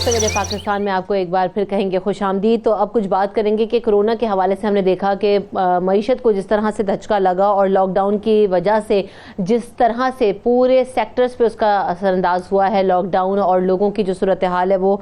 सवेरे पाकिस्तान में आपको एक बार फिर कहेंगे खुशामदीद। तो अब कुछ बात करेंगे कि कोरोना के हवाले से हमने देखा कि मईशत को जिस तरह से धचका लगा और लॉकडाउन की वजह से जिस तरह से पूरे सेक्टर्स पे उसका असरअंदाज हुआ है लॉकडाउन, और लोगों की जो सूरत हाल है वो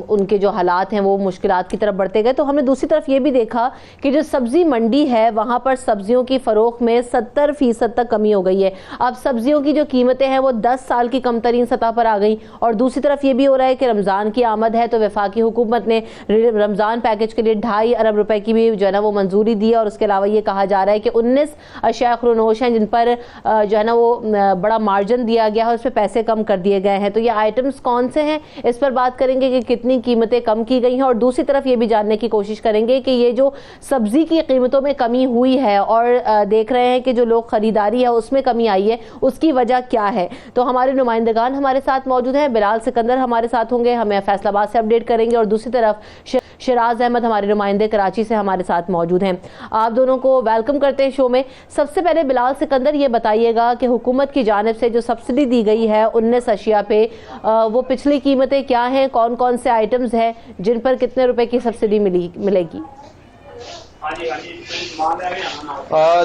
उनके जो हालात हैं वो मुश्किलात की तरफ बढ़ते गए। तो हमने दूसरी तरफ ये भी देखा कि जो सब्जी मंडी है वहाँ पर सब्जियों की फ़रोख्त में 70% तक कमी हो गई है। अब सब्जियों की जो कीमतें हैं वो 10 साल की कम तरीन सतह पर आ गई। और दूसरी तरफ ये भी हो रहा है कि रमज़ान की आमद है तो वफाकी हुकूमत ने रमज़ान पैकेज के लिए 2.5 अरब रुपए की भी जो है ना वो मंजूरी दी है। और उसके अलावा ये कहा जा रहा है कि 19 अशिया खुरनोश हैं जिन पर जो है ना वो बड़ा मार्जिन दिया गया है, उस पर पैसे कम कर दिए गए हैं। तो ये आइटम्स कौन से हैं, इस पर बात करेंगे कि कितनी कीमतें कम की गई हैं। और दूसरी तरफ ये भी जानने की कोशिश करेंगे कि ये जो सब्जी की कीमतों में कमी हुई है और देख रहे हैं कि जो लोग खरीदारी है उसमें कमी आई है, उसकी वजह क्या है। तो हमारे नुमाइंदगान हमारे साथ मौजूद हैं। बिलाल सिकंदर हमारे साथ होंगे, हमें फैसलाबाद से अपडेट करेंगे, और दूसरी तरफ शराज अहमद हमारे नुमाइंदे कराची से हमारे साथ मौजूद हैं। आप दोनों को वेलकम करते हैं शो में। सबसे पहले बिलाल सिकंदर ये बताइएगा कि हुकूमत की जानिब से जो सब्सिडी दी गई है 19 अशिया पे, वो पिछली कीमतें क्या हैं, कौन कौन से आइटम्स हैं जिन पर कितने रुपए की सब्सिडी मिलेगी?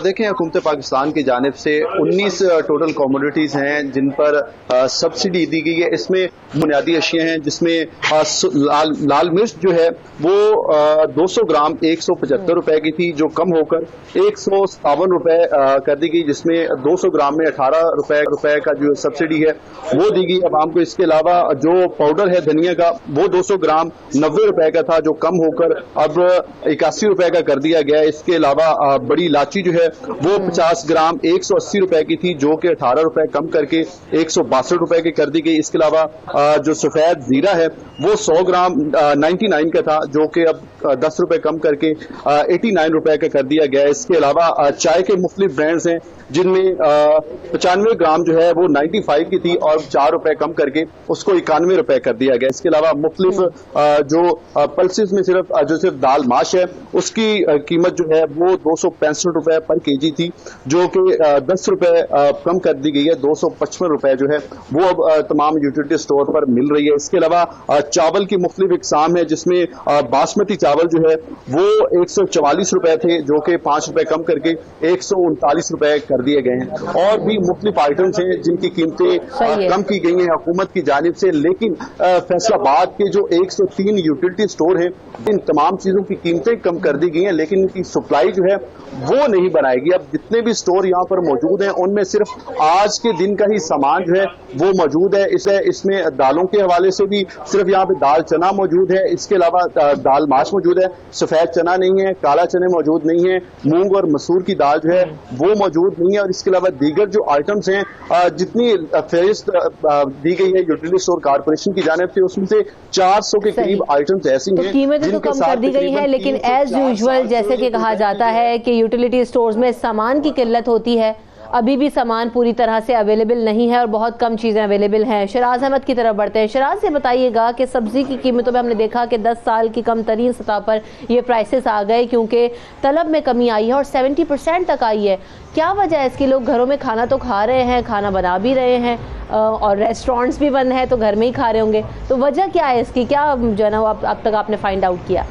देखें, हुकूमत पाकिस्तान की जानिब से 19 टोटल कमोडिटीज़ हैं जिन पर सब्सिडी दी गई है। इसमें बुनियादी अशिया हैं जिसमें लाल मिर्च जो है वो 200 ग्राम 175 रुपए की थी, जो कम होकर 157 रुपए कर दी गई, जिसमें 200 ग्राम में 18 रुपए का जो सब्सिडी है वो दी गई अवाम को। इसके अलावा जो पाउडर है धनिया का वो 200 ग्राम 90 रुपए का था, जो कम होकर अब 81 रुपए का कर दिया गया। इसके अलावा बड़ी इलायची जो है वो 50 ग्राम 180 रुपए की थी, जो कि 18 रुपए कम करके 162 रुपए की कर दी गई। इसके अलावा जो सफेद जीरा है वो 100 ग्राम 99 का था, जो कि अब 10 रुपए कम करके 89 रुपए का कर दिया गया। इसके अलावा चाय के मुख्तलिफ ब्रांड्स हैं जिनमें 95 ग्राम जो है वो 95 की थी और 4 रुपए कम करके उसको 91 रुपए कर दिया गया। इसके अलावा मुख्तलिफ जो पल्सेस में सिर्फ दाल माश है उसकी कीमत जो है वो 265 रुपए पर केजी थी, जो कि 10 रुपए कम कर दी गई है। 255 रुपए जो है वो अब तमाम यूटिलिटी स्टोर पर मिल रही है। इसके अलावा चावल की मुख्तलिफ इकसाम है जिसमें बासमती चावल जो है वो 144 रुपए थे, जो कि 5 रुपए कम करके 139 रुपए कर दिए गए हैं। और भी मुख्तलिफ आइटम्स हैं जिनकी कीमतें कम की गई हैं हुकूमत की जानिब से। लेकिन फैसलाबाद के जो 103 यूटिलिटी स्टोर हैं इन तमाम चीजों की कीमतें कम कर दी गई हैं, लेकिन इनकी सप्लाई जो है वो नहीं बनाएगी। अब जितने भी स्टोर यहाँ पर मौजूद हैं उनमें सिर्फ आज के दिन का ही सामान जो है वो मौजूद है। इसमें दालों के हवाले से भी सिर्फ यहाँ पे दाल चना मौजूद है, इसके अलावा दाल माश मौजूद है, सफेद चना नहीं है, काला चने मौजूद नहीं है, मूंग और मसूर की दाल जो है वो मौजूद नहीं है। और इसके अलावा दीगर जो आइटम्स हैं जितनी फहरिस्त दी गई है यूटिलिटी स्टोर कारपोरेशन की जानिब से उसमें से 400 के करीब आइटम्स ऐसी हैं कीमतें तो कम कर दी गई है, लेकिन एज यूजुअल जैसे कि कहा जाता है कि यूटिलिटी स्टोर्स में सामान की किल्लत होती है, अभी भी सामान पूरी तरह से अवेलेबल नहीं है और बहुत कम चीज़ें अवेलेबल हैं। शराज अहमद की तरफ बढ़ते हैं। शराज से बताइएगा कि सब्जी की कीमतों में हमने देखा कि 10 साल की कम तरीन सतह पर ये प्राइसेस आ गए क्योंकि तलब में कमी आई है और 70% तक आई है। क्या वजह है इसकी? लोग घरों में खाना तो खा रहे हैं, खाना बना भी रहे हैं और रेस्टोरेंट्स भी बंद हैं तो घर में ही खा रहे होंगे, तो वजह क्या है इसकी? क्या जो है ना अब तक आपने फाइंड आउट किया?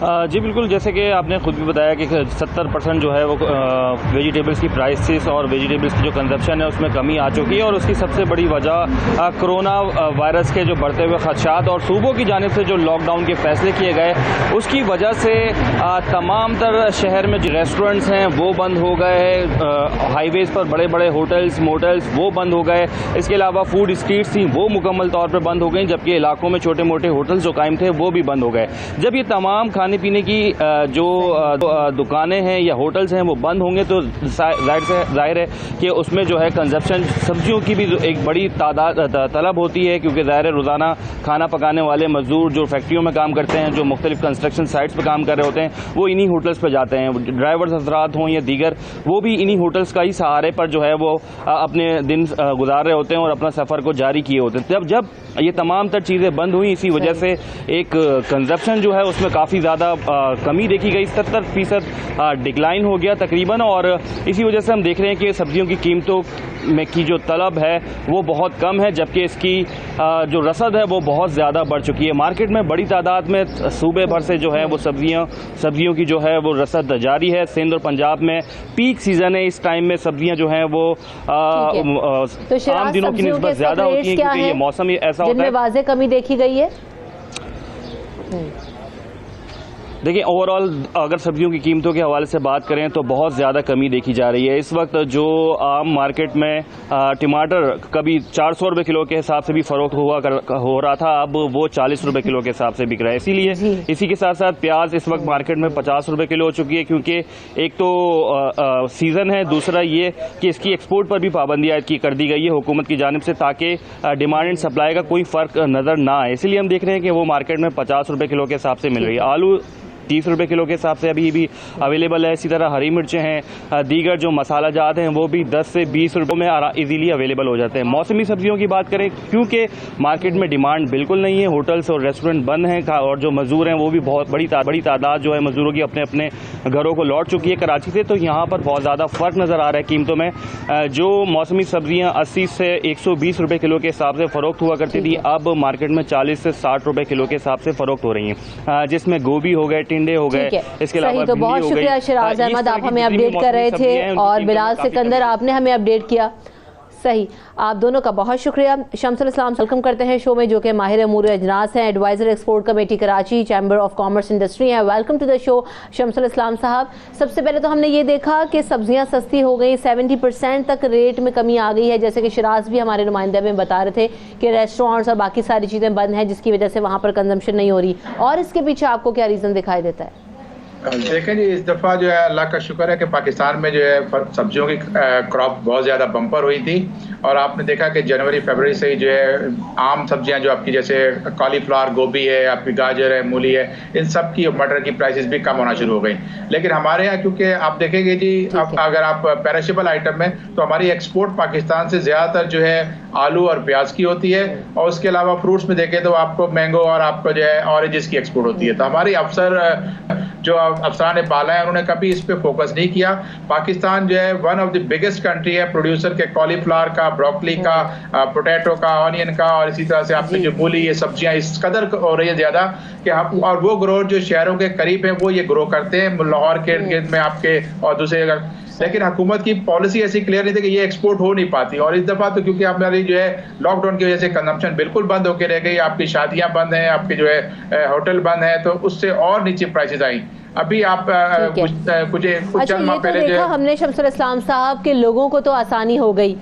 जी बिल्कुल, जैसे कि आपने खुद भी बताया कि 70% जो है वो वेजिटेबल्स की प्राइसेस और वेजिटेबल्स की जो कंजप्शन है उसमें कमी आ चुकी है। और उसकी सबसे बड़ी वजह कोरोना वायरस के जो बढ़ते हुए खदशात और सूबों की जानिब से जो लॉकडाउन के फैसले किए गए उसकी वजह से तमाम तर शहर में जो रेस्टोरेंट्स हैं वो बंद हो गए, हाईवेज़ पर बड़े बड़े होटल्स मोटल्स वो बंद हो गए। इसके अलावा फूड स्ट्रीट्स थी वो मुकम्मल तौर पर बंद हो गई, जबकि इलाकों में छोटे मोटे होटल्स जो कायम थे वो भी बंद हो गए। जब ये तमाम खाने पीने की जो दुकानें हैं या होटल्स हैं वो बंद होंगे तो जाहिर है कि उसमें जो है कंजप्शन सब्जियों की भी एक बड़ी तलब होती है, क्योंकि ज़ाहिर है रोज़ाना खाना पकाने वाले मजदूर जो फैक्ट्रियों में काम करते हैं, जो मुख्तलिफ कंस्ट्रक्शन साइट्स पर काम कर रहे होते हैं, वो इन्हीं होटल्स पर जाते हैं। ड्राइवर्स हजरात हों या दीगर, वो भी इन्हीं होटल्स का ही सहारे पर जो है वो अपने दिन गुजार रहे होते हैं और अपना सफ़र को जारी किए होते हैं। जब ये तमाम तर चीज़ें बंद हुई, इसी वजह से एक कंजप्शन जो है उसमें काफ़ी ज़्यादा ज़्यादा कमी देखी गई, 70% डिक्लाइन हो गया तकरीबन। और इसी वजह से हम देख रहे हैं कि सब्जियों की कीमतों में की जो तलब है वो बहुत कम है, जबकि इसकी जो रसद है वो बहुत ज़्यादा बढ़ चुकी है। मार्केट में बड़ी तादाद में सूबे भर से जो है वो सब्जियों की जो है वो रसद जारी है। सिंध और पंजाब में पीक सीज़न है, इस टाइम में सब्जियां जो हैं वो तो आम दिनों की निस्बत ज़्यादा होती हैं, क्योंकि ये मौसम ऐसा होता है। वाज़ेह कमी देखी गई है। देखिए, ओवरऑल अगर सब्जियों की कीमतों के हवाले से बात करें तो बहुत ज़्यादा कमी देखी जा रही है। इस वक्त जो आम मार्केट में टमाटर कभी 400 रुपये किलो के हिसाब से भी फरोख्त हो रहा था, अब वो 40 रुपये किलो के हिसाब से बिक रहा है। इसीलिए इसी के साथ साथ प्याज इस वक्त मार्केट में 50 रुपये किलो हो चुकी है, क्योंकि एक तो सीज़न है, दूसरा ये कि इसकी एक्सपोर्ट पर भी पाबंदी आयद कर दी गई है हुकूमत की जानिब से, ताकि डिमांड एंड सप्लाई का कोई फ़र्क नज़र ना आए। इसलिए हम देख रहे हैं कि वो मार्केट में 50 रुपये किलो के हिसाब से मिल रही है। आलू 30 रुपये किलो के हिसाब से अभी भी अवेलेबल है। इसी तरह हरी मिर्चें हैं, दीगर जो मसाला जात हैं वो भी 10 से 20 रुपये में इजीली अवेलेबल हो जाते हैं। मौसमी सब्जियों की बात करें, क्योंकि मार्केट में डिमांड बिल्कुल नहीं है, होटल्स और रेस्टोरेंट बंद हैं, और जो मजदूर हैं वो भी बहुत बड़ी तादाद जो है मजदूरों की अपने अपने घरों को लौट चुकी है कराची से। तो यहाँ पर बहुत ज़्यादा फ़र्क नज़र आ रहा है कीमतों में। जो मौसमी सब्जियाँ 80 से 120 रुपये किलो के हिसाब से फ़रोख्त हुआ करती थी, अब मार्केट में 40 से 60 रुपये किलो के हिसाब से फ़रोख्त हो रही हैं, जिसमें गोभी हो गए, टिंडे हो गए, इसके अलावा तो बहुत शुक्रिया शिराज अहमद, आप हमें अपडेट कर रहे थे, और बिलाल सिकंदर आपने हमें अपडेट किया। सही, आप दोनों का बहुत शुक्रिया। शमसुल इस्लाम वेलकम करते हैं शो में, जो कि माहिर अमूर अजनास हैं, advisor export committee Karachi, chamber of commerce industry है। Welcome to the show Shamsul Islam साहब। सबसे पहले तो हमने ये देखा कि सब्जियां सस्ती हो गई, 70% तक रेट में कमी आ गई है, जैसे कि शिराज भी हमारे नुमाइंदे में बता रहे थे कि रेस्टोरेंट्स और बाकी सारी चीज़ें बंद हैं, जिसकी वजह से वहाँ पर कंजम्पशन नहीं हो रही। और इसके पीछे आपको क्या रीज़न दिखाई देता है? देखें जी, इस दफ़ा जो है अल्लाह का शुक्र है कि पाकिस्तान में जो है सब्जियों की क्रॉप बहुत ज़्यादा बम्पर हुई थी, और आपने देखा कि जनवरी फरवरी से ही जो है आम सब्जियां जो आपकी जैसे कॉलीफ्लावर, गोभी है, आपकी गाजर है, मूली है, इन सब की मटर की प्राइसेस भी कम होना शुरू हो गई। लेकिन हमारे यहाँ क्योंकि आप देखेंगे जी, अगर आप पेरिशेबल आइटम में तो हमारी एक्सपोर्ट पाकिस्तान से ज़्यादातर जो है आलू और प्याज की होती है, और उसके अलावा फ्रूट्स में देखें तो आपको मैंगो और आपको जो है ऑरेंजेस की एक्सपोर्ट होती है। तो हमारी अफसरान बाला है, उन्होंने कभी इस पे फोकस नहीं किया। पाकिस्तान जो है one of the biggest country है प्रोड्यूसर के कॉलीफ्लावर का, ब्रोकली का, पोटैटो का, ऑनियन का, और इसी तरह से आपकी जो मूली, ये सब्जियां इस कदर हो रही है ज़्यादा कि हम, और वो ग्रोथ जो शहरों के करीब है वो ये ग्रो करते हैं, लाहौर के इर्द गिर्द में आपके और दूसरे जगह। लेकिन हुकूमत की पॉलिसी ऐसी क्लियर नहीं थी कि ये एक्सपोर्ट हो नहीं पाती, और इस दफ़ा तो क्योंकि हमारी जो है लॉकडाउन की वजह से कंजम्पशन बिल्कुल बंद होकर रह गई, आपकी शादियां बंद हैं, आपके जो है होटल बंद हैं, तो उससे और नीचे प्राइसेस आई। अभी आप कुछ चंद माह पहले जो हमने शमसुल इस्लाम साहब के लोगों को तो आसानी हो गई,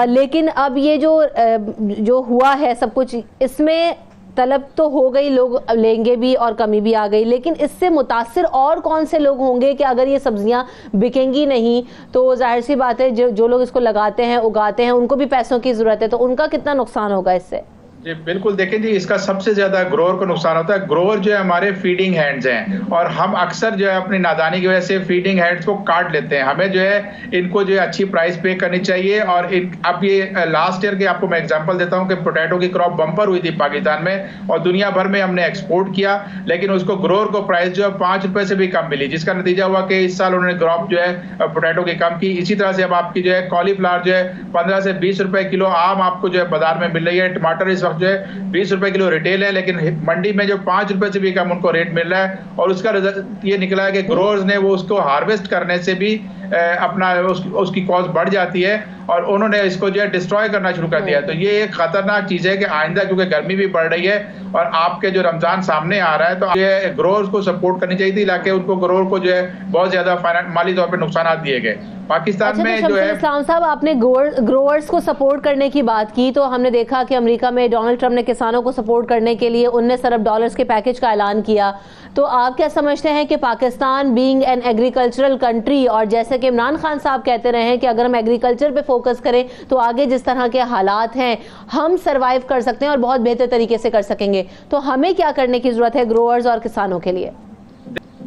लेकिन अब ये जो हुआ है सब कुछ, इसमें तलब तो हो गई, लोग लेंगे भी और कमी भी आ गई, लेकिन इससे मुतासिर और कौन से लोग होंगे कि अगर ये सब्जियां बिकेंगी नहीं तो जाहिर सी बात है जो लोग इसको लगाते हैं, उगाते हैं, उनको भी पैसों की जरूरत है, तो उनका कितना नुकसान होगा इससे? जी बिल्कुल, देखें जी, इसका सबसे ज्यादा ग्रोअर को नुकसान होता है। ग्रोअर जो है हमारे फीडिंग हैंड्स हैं, और हम अक्सर जो है अपनी नादानी की वजह से फीडिंग हैंड्स को काट लेते हैं। हमें जो है इनको जो है अच्छी प्राइस पे करनी चाहिए। और अब ये लास्ट ईयर के आपको मैं एग्जांपल देता हूं कि पोटैटो की क्रॉप बम्पर हुई थी पाकिस्तान में, और दुनिया भर में हमने एक्सपोर्ट किया, लेकिन उसको ग्रोअर को प्राइस जो है 5 रुपए से भी कम मिली, जिसका नतीजा हुआ कि इस साल उन्होंने क्रॉप जो है पोटैटो की कम की। इसी तरह से अब आपकी जो है कॉलीफ्लावर जो है 15 से 20 रुपए किलो आम आपको जो है बाजार में मिल रही है। टमाटर इस वक्त जो है 20 रुपए किलो रिटेल है, लेकिन मंडी में जो 5 रुपए से भी कम उनको रेट मिल रहा है। और उसका रिजल्ट ये निकला है कि ग्रोअर्स ने वो उसको हार्वेस्ट करने से भी अपना उसकी कॉस्ट बढ़ जाती है, और उन्होंने इसको जो है डिस्ट्रॉय करना शुरू कर दिया। तो ये एक खतरनाक चीज है कि आइंदा, क्योंकि गर्मी भी बढ़ रही है और आपके जो रमजान सामने आ रहा है, तो ये ग्रोअर्स को सपोर्ट करनी चाहिए थी, ताकि उनको ग्रोअर को जो है बहुत ज्यादा माली तौर पर नुकसान दिए गए। पाकिस्तान में तो जो है इस्लाम साहब, आपने ग्रोअर्स को सपोर्ट करने की बात की, तो हमने देखा कि अमेरिका में डोनाल्ड ट्रंप ने किसानों को सपोर्ट करने के लिए 19 अरब डॉलर्स के पैकेज का ऐलान किया। तो आप क्या समझते हैं कि Pakistan being an agricultural country, और जैसे कि इमरान खान साहब कहते रहे हैं कि अगर हम एग्रीकल्चर पे फोकस करें तो आगे जिस तरह के हालात हैं हम सरवाइव कर सकते हैं और बहुत बेहतर तरीके से कर सकेंगे, तो हमें क्या करने की जरूरत है ग्रोअर्स और किसानों के लिए?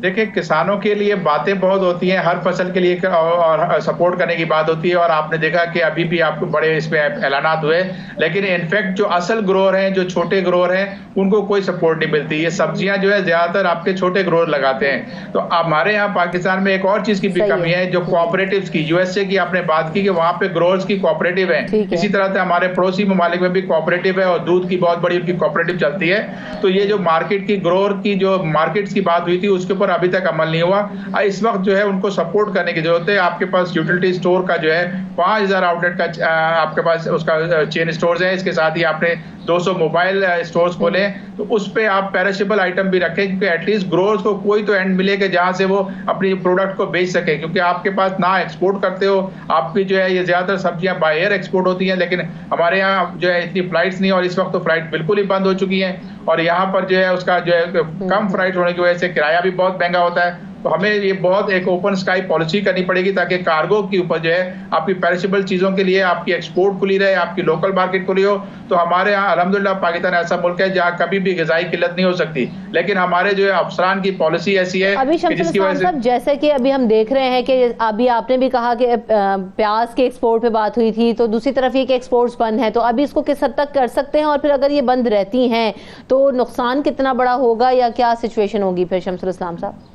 देखिए, किसानों के लिए बातें बहुत होती हैं, हर फसल के लिए और सपोर्ट करने की बात होती है, और आपने देखा कि अभी भी आपको बड़े इसमें ऐलानात हुए, लेकिन इनफैक्ट जो असल ग्रोअर हैं, जो छोटे ग्रोअर हैं, उनको कोई सपोर्ट नहीं मिलती। ये सब्जियां जो है ज्यादातर आपके छोटे ग्रोअर लगाते हैं। तो हमारे यहाँ पाकिस्तान में एक और चीज की भी कमी है, जो कोऑपरेटिव्स की, यूएसए की आपने बात की कि वहां पे ग्रोअर्स की कोऑपरेटिव है, इसी तरह से हमारे पड़ोसी ममालिक में भी कोऑपरेटिव है, और दूध की बहुत बड़ी उनकी कोऑपरेटिव चलती है। तो ये जो मार्केट की ग्रोअर की जो मार्केट्स की बात हुई थी, उसके ऊपर अभी तक अमल नहीं हुआ। इस वक्त जो है उनको सपोर्ट करने की जरूरत है। आपके पास यूटिलिटी स्टोर का जो है 5000 आउटलेट का आपके पास उसका चेन स्टोर्स है। इसके साथ ही आपने 200 मोबाइल स्टोर्स खोले, तो उस पे आप पेरिशेबल आइटम भी रखें, क्योंकि एटलीस्ट ग्रोअर्स को कोई तो एंड मिले कि जहां से वो अपनी प्रोडक्ट को बेच सके। क्योंकि आपके पास ना एक्सपोर्ट करते हो, आपकी जो है ये ज्यादातर सब्जियां बाय एयर एक्सपोर्ट होती हैं, लेकिन हमारे यहाँ जो है इतनी फ्लाइट्स नहीं, और इस वक्त तो फ्लाइट बिल्कुल ही बंद हो चुकी हैं, और यहाँ पर जो है उसका जो है कम फ्लाइट होने की वजह से किराया भी बहुत महंगा होता है। तो हमें ये बहुत एक ओपन स्काई पॉलिसी करनी पड़ेगी, ताकि कार्गो के ऊपर जो है आपकी पेरिशेबल चीजों के लिए आपकी एक्सपोर्ट खुली रहे, आपकी लोकल मार्केट खुली हो। तो हमारे यहाँ अल्हम्दुलिल्लाह पाकिस्तान ऐसा मुल्क है जहाँ कभी भी ग़िज़ाई किल्लत नहीं हो सकती, लेकिन हमारे जो है अफसरान की पॉलिसी ऐसी है अभी जिसकी वजह से, जैसे कि अभी हम देख रहे हैं कि अभी आपने भी कहा कि प्याज के एक्सपोर्ट पे बात हुई थी, तो दूसरी तरफ ये कि एक्सपोर्ट्स बंद है, तो अभी इसको किस हद तक कर सकते हैं, और फिर अगर ये बंद रहती हैं तो नुकसान कितना बड़ा होगा, या क्या सिचुएशन होगी फिर शमसुल इस्लाम साहब?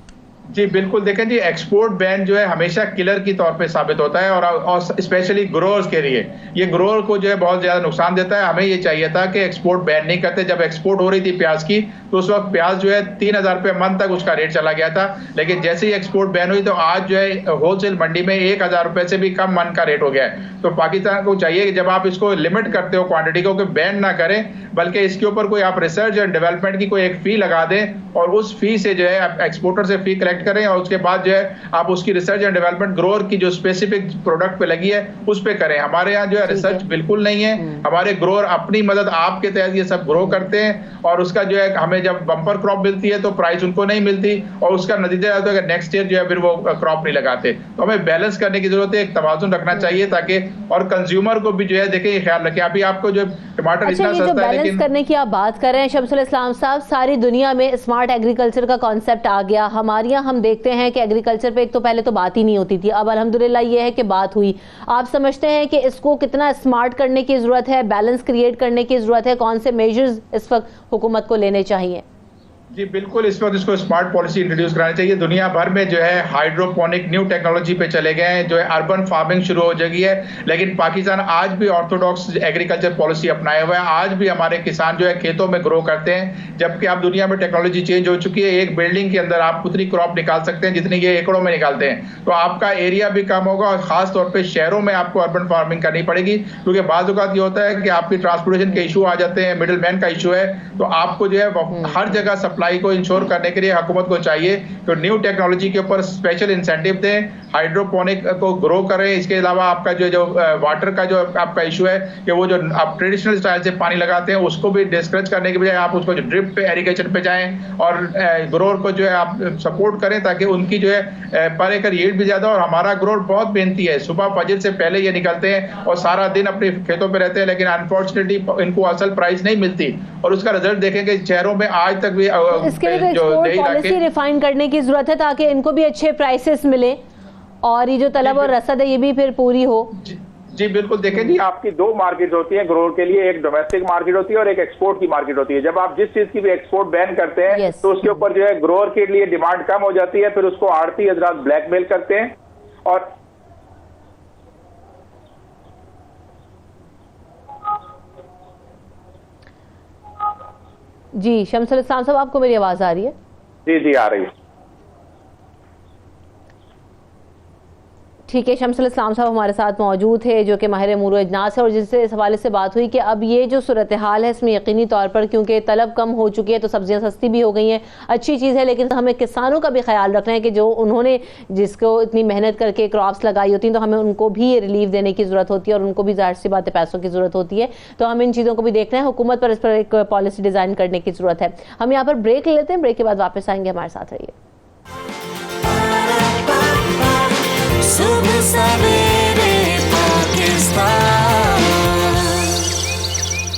जी बिल्कुल, देखें जी, एक्सपोर्ट बैन जो है हमेशा किलर की तौर पे साबित होता है, और स्पेशली ग्रोअर्स के लिए ये ग्रोअर को जो है बहुत ज्यादा नुकसान देता है। हमें ये चाहिए था कि एक्सपोर्ट बैन नहीं करते। जब एक्सपोर्ट हो रही थी प्याज की, तो उस वक्त प्याज जो है 3000 रुपये मन तक उसका रेट चला गया था, लेकिन जैसे ही एक्सपोर्ट बैन हुई तो आज जो है होलसेल मंडी में 1000 रुपये से भी कम मन का रेट हो गया है। तो पाकिस्तान को चाहिए कि जब आप इसको लिमिट करते हो क्वांटिटी को, कि बैन ना करें, बल्कि इसके ऊपर कोई आप रिसर्च एंड डेवलपमेंट की कोई एक फी लगा दें, और उस फी से जो है एक्सपोर्टर से फी कलेक्ट करें, और उसके बाद जो है आप उसकी रिसर्च एंड डेवलपमेंट ग्रोअर की जो स्पेसिफिक प्रोडक्ट पे लगी है उस पे करें। हमारे यहाँ जो है रिसर्च बिल्कुल नहीं है। हमारे ग्रोअर अपनी मदद आपके तहत ये सब ग्रो करते हैं, और उसका जो है हमें जब बम्पर क्रॉप मिलती है तो प्राइस उनको नहीं मिलती, और उसका नतीजा होता है कि नेक्स्ट ईयर जो है फिर वो क्रॉप नहीं लगाते। तो हमें बैलेंस करने की जरूरत है, एक तवाज़ुन रखना चाहिए, ताकि और कंज्यूमर को भी जो है देखें, ये ख्याल रखें। अभी आपको जो टमाटर इतना सस्ता है, लेकिन करने की आप बात कर रहे हैं शमसुल इस्लाम साहब, सारी दुनिया में स्मार्ट एग्रीकल्चर का कॉन्सेप्ट आ गया। हमारे यहाँ हम देखते हैं कि एग्रीकल्चर पे एक तो पहले तो बात ही नहीं होती थी, अब अल्हम्दुलिल्लाह ये है कि बात हुई। आप समझते हैं कि इसको कितना स्मार्ट करने की जरूरत है, बैलेंस क्रिएट करने की जरूरत है, कौन से मेजर्स इस वक्त हुकूमत को लेने चाहिए? जी बिल्कुल, इस वक्त इसको स्मार्ट पॉलिसी इंट्रोड्यूस करानी चाहिए। दुनिया भर में जो है हाइड्रोपोनिक न्यू टेक्नोलॉजी पे चले गए हैं, जो है अर्बन फार्मिंग शुरू हो गई है, लेकिन पाकिस्तान आज भी ऑर्थोडॉक्स एग्रीकल्चर पॉलिसी अपनाया हुआ है। आज भी हमारे किसान जो है खेतों में ग्रो करते हैं, जबकि अब दुनिया में टेक्नोलॉजी चेंज हो चुकी है। एक बिल्डिंग के अंदर आप उतनी क्रॉप निकाल सकते हैं जितनी ये एकड़ों में निकालते हैं, तो आपका एरिया भी कम होगा, और खास तौर पर शहरों में आपको अर्बन फार्मिंग करनी पड़ेगी, क्योंकि बाज़ औक़ात ये होता है कि आपकी ट्रांसपोर्टेशन के इशू आ जाते हैं, मिडिल मैन का इशू है। तो आपको जो है हर जगह सप्लाई को इंश्योर करने के लिए हुकूमत को चाहिए कि न्यू टेक्नोलॉजी के ऊपर स्पेशल इंसेंटिव दें, हाइड्रोपोनिक को ग्रो करें। इसके अलावा आपका जो वाटर का जो आपका इशू है कि वो जो आप ट्रेडिशनल स्टाइल से पानी लगाते हैं उसको भी डिस्करेज करने के बजाय आप उसको जो ड्रिप पे इरिगेशन पे जाएं, और ग्रोअर को जो है आप सपोर्ट करें, ताकि उनकी जो है पर एकड़ यील्ड भी ज्यादा। और हमारा ग्रोअर बहुत मेहनती है, सुबह फजर से पहले ये निकलते हैं और सारा दिन अपने खेतों पे रहते हैं, लेकिन अनफॉर्चुनेटली इनको असल प्राइस नहीं मिलती, और उसका रिजल्ट देखेंगे शहरों में आज तक भी पॉलिसी रिफाइन करने की जरूरत है, ताकि इनको भी अच्छे प्राइसेस मिले, और ये जो तलब और रसद है ये भी फिर पूरी हो। जी बिल्कुल, देखें जी, आपकी दो मार्केट होती है ग्रोअर के लिए, एक डोमेस्टिक मार्केट होती है और एक एक्सपोर्ट की मार्केट होती है। जब आप जिस चीज की भी एक्सपोर्ट बैन करते हैं तो उसके ऊपर जो है ग्रोअर के लिए डिमांड कम हो जाती है, फिर उसको आड़ती हजरात ब्लैकमेल करते हैं। और जी शमसुल इस्लाम साहब, आपको मेरी आवाज आ रही है? जी जी आ रही है। ठीक है, शमसुल इस्लाम साहब हमारे साथ मौजूद थे, जो कि माहिर अमूर अजनास है, और जिनसे इस हवाले से बात हुई कि अब ये जो सूरत हाल है इसमें यकीनी तौर पर, क्योंकि तलब कम हो चुकी है तो सब्जियां सस्ती भी हो गई हैं, अच्छी चीज़ है, लेकिन हमें किसानों का भी ख्याल रखना है कि जो उन्होंने जिसको इतनी मेहनत करके क्रॉप्स लगाई होती हैं, तो हमें उनको भी रिलीफ देने की ज़रूरत होती है, और उनको भी ज़ाहिर सी बात है पैसों की ज़रूरत होती है। तो हमें इन चीज़ों को भी देखना है, हुकूमत पर इस पर एक पॉलिसी डिज़ाइन करने की ज़रूरत है। हम यहाँ पर ब्रेक लेते हैं, ब्रेक के बाद वापस आएंगे, हमारे साथ रहिए। सुबह सवेरे पाकिस्तान।